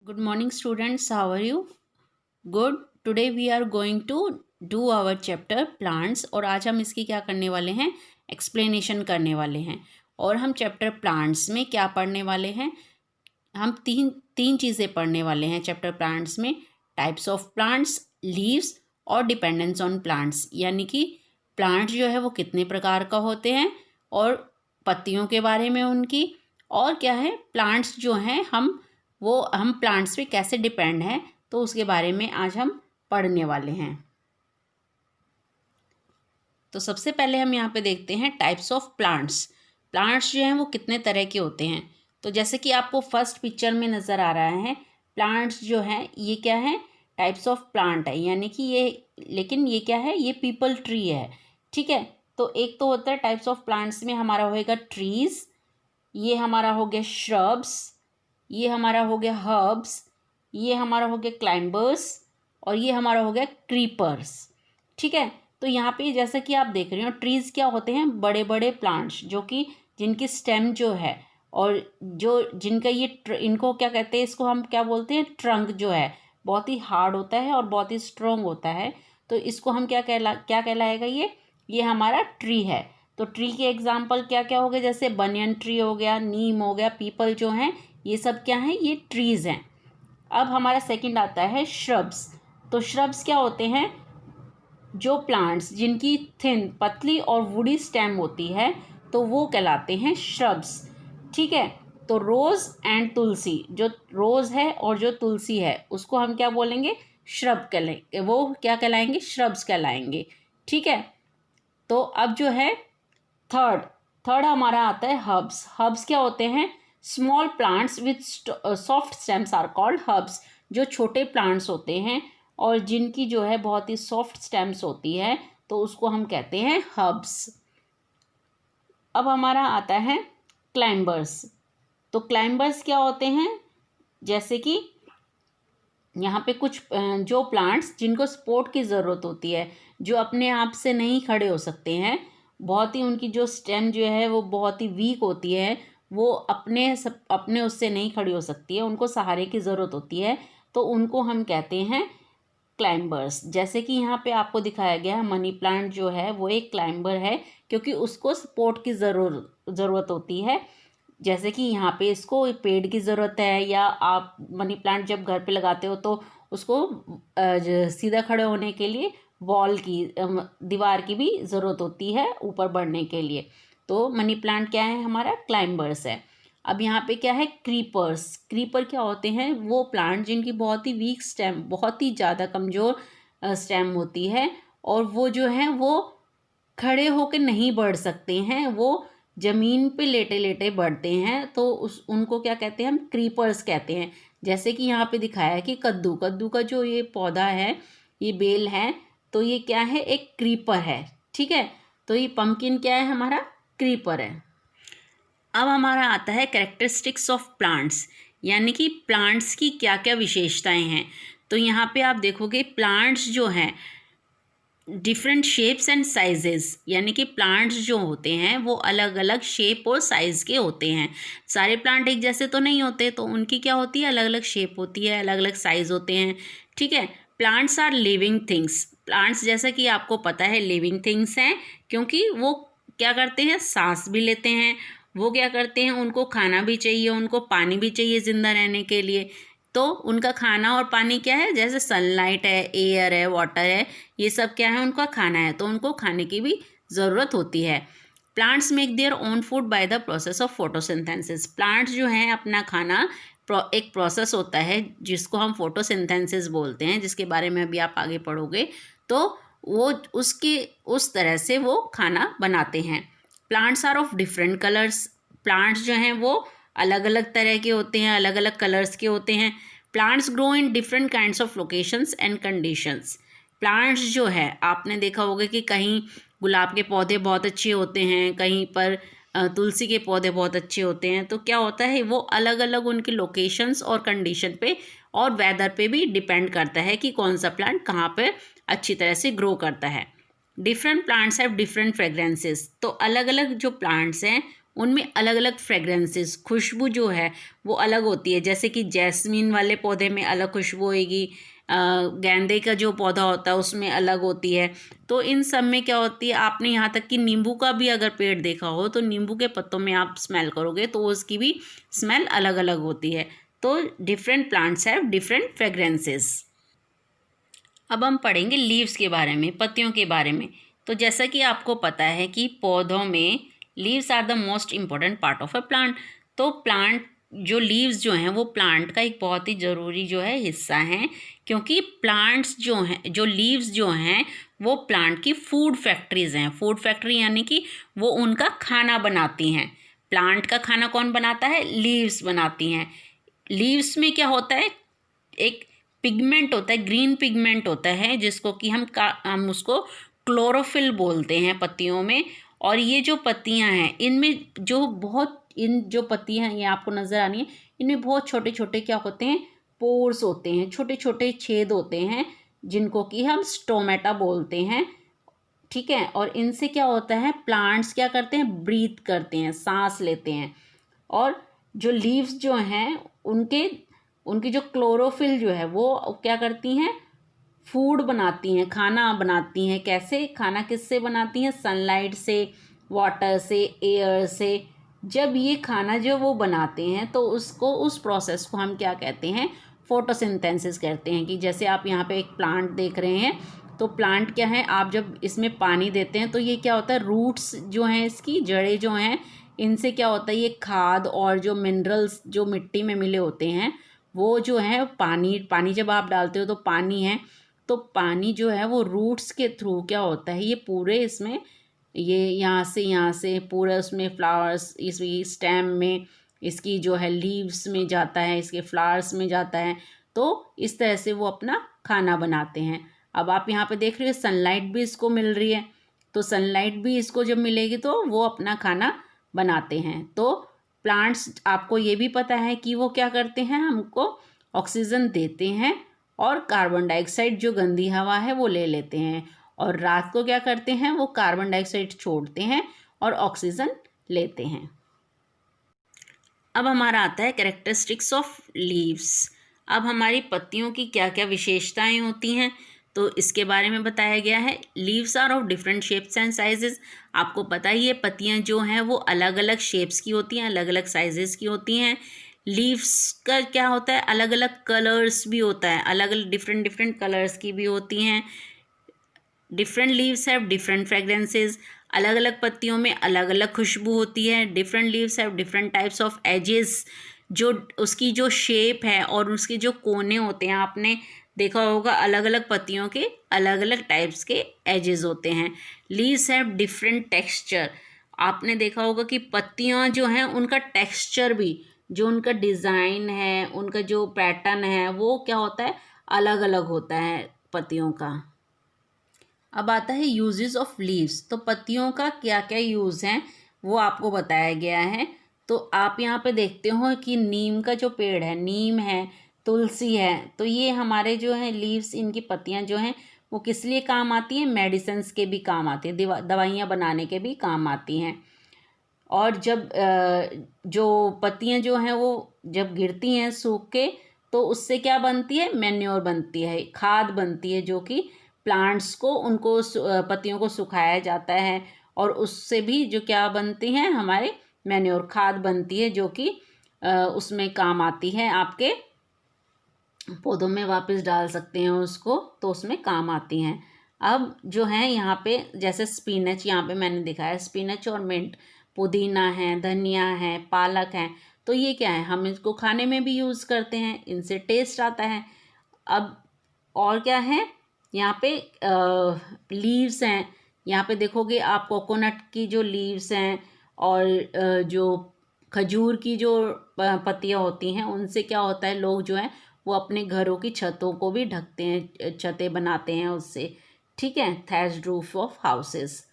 Good morning, students. How are you? Good. Today we are going to do our chapter plants और आज हम इसकी क्या करने वाले हैं, एक्सप्लेनेशन करने वाले हैं। और हम चैप्टर प्लांट्स में क्या पढ़ने वाले हैं, हम तीन तीन चीज़ें पढ़ने वाले हैं चैप्टर प्लांट्स में। टाइप्स ऑफ प्लांट्स, लीव्स और डिपेंडेंस ऑन प्लांट्स, यानी कि प्लांट जो है वो कितने प्रकार का होते हैं और पत्तियों के बारे में उनकी, और क्या है प्लांट्स जो हैं हम प्लांट्स पे कैसे डिपेंड हैं, तो उसके बारे में आज हम पढ़ने वाले हैं। तो सबसे पहले हम यहाँ पे देखते हैं टाइप्स ऑफ प्लांट्स। प्लांट्स जो हैं वो कितने तरह के होते हैं। तो जैसे कि आपको फर्स्ट पिक्चर में नज़र आ रहा है, प्लांट्स जो हैं ये क्या है, टाइप्स ऑफ प्लांट है, यानी कि लेकिन ये क्या है, ये पीपल ट्री है। ठीक है, तो एक तो होता है टाइप्स ऑफ प्लांट्स में हमारा होएगा ट्रीज़, ये हमारा हो गया श्रब्स, ये हमारा हो गया हर्ब्स, ये हमारा हो गया क्लाइंबर्स और ये हमारा हो गया क्रीपर्स। ठीक है, तो यहाँ पे जैसा कि आप देख रहे हो, ट्रीज़ क्या होते हैं, बड़े बड़े प्लांट्स जो कि जिनकी स्टेम जो है और जो जिनका इनको क्या कहते हैं, इसको हम क्या बोलते हैं, ट्रंक जो है बहुत ही हार्ड होता है और बहुत ही स्ट्रॉन्ग होता है। तो इसको हम क्या कहलाएगा, ये हमारा ट्री है। तो ट्री के एग्जाम्पल क्या क्या हो गए, जैसे बनियन ट्री हो गया, नीम हो गया, पीपल जो हैं ये सब क्या हैं, ये ट्रीज़ हैं। अब हमारा सेकंड आता है श्रब्स। तो श्रब्स क्या होते हैं, जो प्लांट्स जिनकी थिन पतली और वुडी स्टेम होती है तो वो कहलाते हैं श्रब्स। ठीक है, तो रोज़ एंड तुलसी, जो रोज़ है और जो तुलसी है उसको हम क्या बोलेंगे, श्रब कहलाएंगे, वो क्या कहलाएंगे, श्रब्स कहलाएंगे। ठीक है, तो अब जो है थर्ड हमारा आता है हर्ब्स। हर्ब्स क्या होते हैं, small plants with soft stems are called herbs. जो छोटे प्लांट्स होते हैं और जिनकी जो है बहुत ही सॉफ्ट स्टेम्स होती है तो उसको हम कहते हैं हर्ब्स। अब हमारा आता है क्लाइंबर्स। तो क्लाइंबर्स क्या होते हैं, जैसे कि यहाँ पे कुछ जो प्लांट्स जिनको सपोर्ट की ज़रूरत होती है, जो अपने आप से नहीं खड़े हो सकते हैं, बहुत ही उनकी जो स्टेम जो है वो बहुत ही वीक होती है, वो अपने उससे नहीं खड़ी हो सकती है, उनको सहारे की ज़रूरत होती है, तो उनको हम कहते हैं क्लाइंबर्स। जैसे कि यहाँ पे आपको दिखाया गया है, मनी प्लांट जो है वो एक क्लाइंबर है क्योंकि उसको सपोर्ट की ज़रूरत होती है। जैसे कि यहाँ पे इसको पेड़ की ज़रूरत है, या आप मनी प्लांट जब घर पे लगाते हो तो उसको सीधा खड़े होने के लिए दीवार की भी ज़रूरत होती है ऊपर बढ़ने के लिए। तो मनी प्लांट क्या है, हमारा क्लाइंबर्स है। अब यहाँ पे क्या है, क्रीपर्स। क्रीपर क्या होते हैं, वो प्लांट जिनकी बहुत ही वीक स्टेम, बहुत ही ज़्यादा कमज़ोर स्टेम होती है और वो जो है वो खड़े होकर नहीं बढ़ सकते हैं, वो ज़मीन पे लेटे लेटे बढ़ते हैं, तो उनको क्या कहते हैं, हम क्रीपर्स कहते हैं। जैसे कि यहाँ पे दिखाया है कि कद्दू का जो ये पौधा है, ये बेल है, तो ये क्या है, एक क्रीपर है। ठीक है, तो ये पम्पकिन क्या है, हमारा क्रीपर है। अब हमारा आता है कैरेक्टरिस्टिक्स ऑफ प्लांट्स, यानी कि प्लांट्स की क्या क्या विशेषताएं हैं। तो यहाँ पे आप देखोगे प्लांट्स जो हैं डिफरेंट शेप्स एंड साइजेस, यानी कि प्लांट्स जो होते हैं वो अलग अलग शेप और साइज़ के होते हैं। सारे प्लांट एक जैसे तो नहीं होते, तो उनकी क्या होती है, अलग अलग शेप होती है, अलग अलग साइज़ होते हैं। ठीक है, plants are living things. Plants जैसा कि आपको पता है लिविंग थिंग्स हैं, क्योंकि वो क्या करते हैं, सांस भी लेते हैं, वो क्या करते हैं, उनको खाना भी चाहिए, उनको पानी भी चाहिए ज़िंदा रहने के लिए। तो उनका खाना और पानी क्या है, जैसे सनलाइट है, एयर है, वाटर है, ये सब क्या है, उनका खाना है, तो उनको खाने की भी ज़रूरत होती है। Plants make their own food by the process of photosynthesis. Plants जो हैं अपना खाना एक प्रोसेस होता है जिसको हम फोटोसिंथेसिस बोलते हैं, जिसके बारे में अभी आप आगे पढ़ोगे, तो वो उस तरह से वो खाना बनाते हैं। Plants are of different colours. Plants जो हैं वो अलग अलग तरह के होते हैं, अलग अलग कलर्स के होते हैं। Plants grow in different kinds of locations and conditions. Plants जो है आपने देखा होगा कि कहीं गुलाब के पौधे बहुत अच्छे होते हैं, कहीं पर तुलसी के पौधे बहुत अच्छे होते हैं। तो क्या होता है, वो अलग अलग उनके लोकेशंस और कंडीशन पे और वेदर पे भी डिपेंड करता है कि कौन सा प्लांट कहाँ पर अच्छी तरह से ग्रो करता है। Different plants have different fragrances. तो अलग अलग जो प्लांट्स हैं उनमें अलग अलग फ्रेगरेंसेस, खुशबू जो है वो अलग होती है। जैसे कि जैस्मीन वाले पौधे में अलग खुशबू होएगी, गेंदे का जो पौधा होता है उसमें अलग होती है। तो इन सब में क्या होती है, आपने यहाँ तक कि नींबू का भी अगर पेड़ देखा हो तो नींबू के पत्तों में आप स्मेल करोगे तो उसकी भी स्मेल अलग अलग होती है। तो different plants have different fragrances. अब हम पढ़ेंगे लीव्स के बारे में, पत्तियों के बारे में। तो जैसा कि आपको पता है कि पौधों में leaves are the most important part of a plant. तो प्लांट जो लीव्स जो हैं वो प्लांट का एक बहुत ही ज़रूरी जो है हिस्सा हैं, क्योंकि प्लांट्स जो हैं, जो लीव्स जो हैं वो प्लांट की फूड फैक्ट्रीज हैं। फूड फैक्ट्री यानी कि वो उनका खाना बनाती हैं। प्लांट का खाना कौन बनाता है? लीव्स बनाती हैं। लीव्स में क्या होता है, एक पिगमेंट होता है, ग्रीन पिगमेंट होता है, जिसको कि हम उसको क्लोरोफिल बोलते हैं पत्तियों में। और ये जो पत्तियां हैं इनमें जो पत्तियां हैं ये आपको नज़र आनी है, इनमें बहुत छोटे छोटे क्या होते हैं, पोर्स होते हैं, छोटे छोटे छेद होते हैं, जिनको कि हम स्टोमेटा बोलते हैं। ठीक है, और इनसे क्या होता है, प्लांट्स क्या करते हैं, ब्रीथ करते हैं, सांस लेते हैं। और जो लीव्स जो हैं उनकी जो क्लोरोफिल जो है वो क्या करती हैं, फूड बनाती हैं, खाना बनाती हैं। कैसे खाना, किससे बनाती हैं? सनलाइट से, वाटर से, एयर से। जब ये खाना जो वो बनाते हैं तो उस प्रोसेस को हम क्या कहते हैं, फोटोसिंथेसिस कहते हैं। कि जैसे आप यहाँ पे एक प्लांट देख रहे हैं, तो प्लांट क्या है, आप जब इसमें पानी देते हैं तो ये क्या होता है, रूट्स जो हैं, इसकी जड़ें जो हैं, इनसे क्या होता है, ये खाद और जो मिनरल्स जो मिट्टी में मिले होते हैं वो जो है पानी जब आप डालते हो तो पानी है, तो पानी जो है वो रूट्स के थ्रू क्या होता है, ये पूरे इसमें, ये यहाँ से पूरा उसमें फ्लावर्स, इस स्टेम में, इसकी जो है लीव्स में जाता है, इसके फ्लावर्स में जाता है। तो इस तरह से वो अपना खाना बनाते हैं। अब आप यहाँ पे देख रहे हो सनलाइट भी इसको मिल रही है, तो सनलाइट भी इसको जब मिलेगी तो वो अपना खाना बनाते हैं। तो प्लांट्स, आपको ये भी पता है कि वो क्या करते हैं, हमको ऑक्सीजन देते हैं और कार्बन डाइऑक्साइड जो गंदी हवा है वो ले लेते हैं, और रात को क्या करते हैं, वो कार्बन डाइऑक्साइड छोड़ते हैं और ऑक्सीजन लेते हैं। अब हमारा आता है कैरेक्टरिस्टिक्स ऑफ लीव्स। अब हमारी पत्तियों की क्या क्या विशेषताएं होती हैं तो इसके बारे में बताया गया है। Leaves are of different shapes and sizes. आपको पता ही है पत्तियां जो हैं वो अलग अलग शेप्स की होती हैं, अलग अलग साइजेस की होती हैं। लीव्स का क्या होता है, अलग अलग कलर्स भी होता है, अलग अलग डिफरेंट कलर्स की भी होती हैं। Different leaves have different fragrances. अलग अलग पत्तियों में अलग अलग खुशबू होती है। Different leaves have different types of edges. जो उसकी जो शेप है और उसके जो कोने होते हैं, आपने देखा होगा अलग अलग पत्तियों के अलग अलग टाइप्स के एजेस होते हैं। Leaves have different texture. आपने देखा होगा कि पत्तियां जो हैं उनका टेक्सचर भी, जो उनका डिज़ाइन है, उनका जो पैटर्न है वो क्या होता है, अलग अलग होता है पत्तियों का। अब आता है यूजेस ऑफ लीव्स। तो पत्तियों का क्या क्या यूज़ हैं वो आपको बताया गया है। तो आप यहाँ पे देखते हो कि नीम का जो पेड़ है, नीम है, तुलसी है, तो ये हमारे जो है लीव्स, इनकी पत्तियाँ जो हैं वो किस लिए काम आती हैं, मेडिसिन्स के भी काम आती हैं, दवाइयाँ बनाने के भी काम आती हैं। और जब जो पत्तियाँ जो हैं वो जब गिरती हैं सूख के, तो उससे क्या बनती है, मैन्योर बनती है, खाद बनती है, जो कि प्लांट्स को, उनको पत्तियों को सुखाया जाता है और उससे भी जो क्या बनती हैं, हमारे मैन्योर, खाद बनती है, जो कि उसमें काम आती है, आपके पौधों में वापस डाल सकते हैं उसको, तो उसमें काम आती हैं। अब जो है यहाँ पे जैसे स्पिनच, यहाँ पे मैंने दिखाया स्पिनच और मिंट, पुदीना है, धनिया है, पालक है, तो ये क्या है, हम इसको खाने में भी यूज़ करते हैं, इनसे टेस्ट आता है। अब और क्या है, यहाँ पे लीव्स हैं, यहाँ पे देखोगे आप कोकोनट की जो लीव्स हैं और जो खजूर की जो पत्तियाँ होती हैं, उनसे क्या होता है, लोग जो हैं वो अपने घरों की छतों को भी ढकते हैं, छतें बनाते हैं उससे। ठीक है, थैच्ड रूफ ऑफ हाउसेस।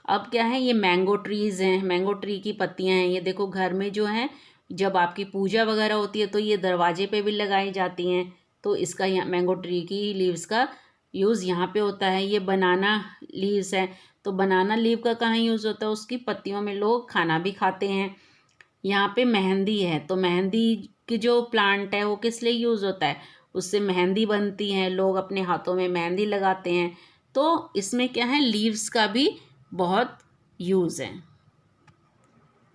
अब क्या है, ये मैंगो ट्रीज़ हैं, मैंगो ट्री की पत्तियां हैं, ये देखो घर में जो है जब आपकी पूजा वगैरह होती है तो ये दरवाजे पे भी लगाई जाती हैं, तो इसका यहाँ मैंगो ट्री की लीव्स का यूज़ यहाँ पे होता है। ये बनाना लीव्स हैं, तो बनाना लीव का कहाँ यूज़ होता है, उसकी पत्तियों में लोग खाना भी खाते हैं। यहाँ पे मेहंदी है, तो मेहंदी की जो प्लांट है वो किस लिए यूज़ होता है, उससे मेहंदी बनती है, लोग अपने हाथों में मेहंदी लगाते हैं। तो इसमें क्या है, लीव्स का भी बहुत यूज़ है।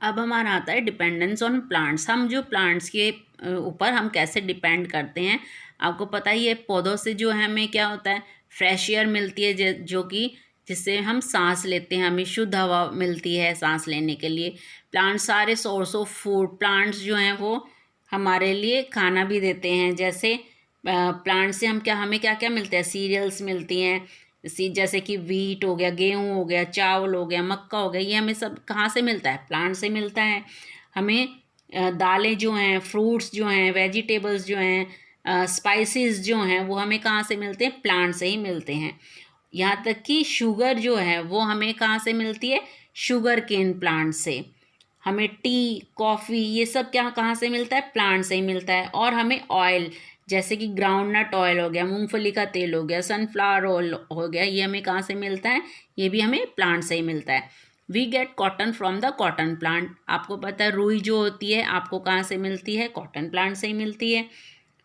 अब हमारा आता है डिपेंडेंस ऑन प्लांट्स। हम जो प्लांट्स के ऊपर हम कैसे डिपेंड करते हैं, आपको पता ही है पौधों से जो है हमें क्या होता है, फ्रेश एयर मिलती है, जो कि जिससे हम सांस लेते हैं, हमें शुद्ध हवा मिलती है सांस लेने के लिए। प्लांट्स सारे सोर्स ऑफ फूड, प्लांट्स जो हैं वो हमारे लिए खाना भी देते हैं। जैसे प्लांट से हम क्या, हमें क्या क्या मिलता है, सीरियल्स मिलती हैं, जैसे कि वीट हो गया, गेहूँ हो गया, चावल हो गया, मक्का हो गया, ये हमें सब कहाँ से मिलता है, प्लांट से मिलता है। हमें दालें जो हैं, फ्रूट्स जो हैं, वेजिटेबल्स जो हैं, स्पाइसेस जो हैं, वो हमें कहाँ से मिलते हैं, प्लांट से ही मिलते हैं। यहाँ तक कि शुगर जो है वो हमें कहाँ से मिलती है, शुगर केन प्लांट से। हमें टी, कॉफ़ी, ये सब क्या कहाँ से मिलता है, प्लांट से ही मिलता है। और हमें ऑयल, जैसे कि ग्राउंडनट ऑयल हो गया, मूंगफली का तेल हो गया, सनफ्लावर ऑयल हो गया, ये हमें कहाँ से मिलता है, ये भी हमें प्लांट से ही मिलता है। We get cotton from the cotton plant. आपको पता है रुई जो होती है आपको कहाँ से मिलती है, कॉटन प्लांट से ही मिलती है।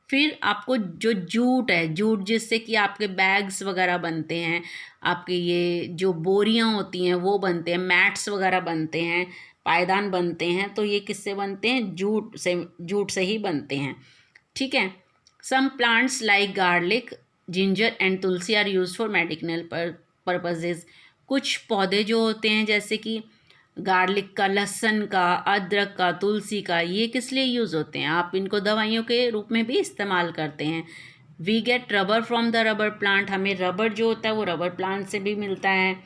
फिर आपको जो जूट है, जूट जिससे कि आपके बैग्स वगैरह बनते हैं, आपके ये जो बोरियां होती हैं वो बनते हैं, मैट्स वगैरह बनते हैं, पायदान बनते हैं, तो ये किससे बनते हैं, जूट से ही बनते हैं। ठीक है। Some plants like garlic, ginger and tulsi are use for medicinal purposes. कुछ पौधे जो होते हैं जैसे कि गार्लिक का, लहसुन का, अदरक का, तुलसी का, ये किस लिए यूज़ होते हैं, आप इनको दवाइयों के रूप में भी इस्तेमाल करते हैं। We get rubber from the rubber plant. हमें रबर जो होता है वो रबर प्लांट से भी मिलता है।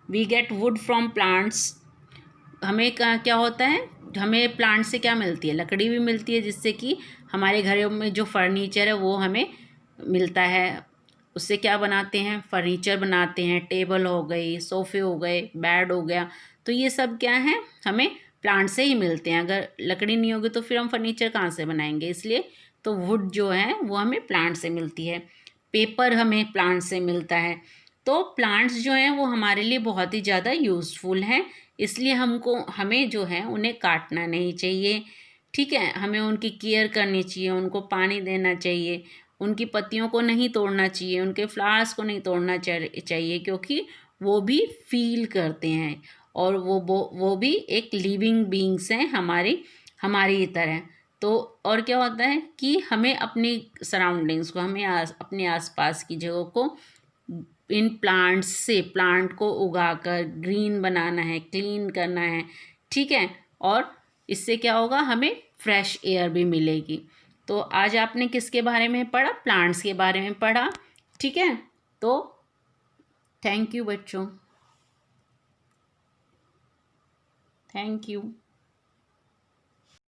We get wood from plants. हमें क्या होता है, हमें प्लांट से क्या मिलती है, लकड़ी भी मिलती है, जिससे कि हमारे घरों में जो फर्नीचर है वो हमें मिलता है। उससे क्या बनाते हैं, फर्नीचर बनाते हैं, टेबल हो गई, सोफ़े हो गए, बेड हो गया, तो ये सब क्या है, हमें प्लांट से ही मिलते हैं। अगर लकड़ी नहीं होगी तो फिर हम फर्नीचर कहाँ से बनाएंगे, इसलिए तो वुड जो है वो हमें प्लांट से मिलती है। पेपर हमें प्लांट से मिलता है। तो प्लांट्स जो हैं वो हमारे लिए बहुत ही ज़्यादा यूज़फुल हैं, इसलिए हमें जो है उन्हें काटना नहीं चाहिए। ठीक है, हमें उनकी केयर करनी चाहिए, उनको पानी देना चाहिए, उनकी पत्तियों को नहीं तोड़ना चाहिए, उनके फ्लावर्स को नहीं तोड़ना चाहिए, क्योंकि वो भी फील करते हैं और वो भी एक लिविंग बींग्स हैं हमारी तरह। तो और क्या होता है कि हमें अपनी सराउंडिंग्स को, हमें अपने आसपास की जगहों को इन प्लांट्स से, प्लांट को उगाकर ग्रीन बनाना है, क्लीन करना है। ठीक है, और इससे क्या होगा, हमें फ्रेश एयर भी मिलेगी। तो आज आपने किसके बारे में पढ़ा, प्लांट्स के बारे में पढ़ा। ठीक है, तो थैंक यू बच्चों, थैंक यू।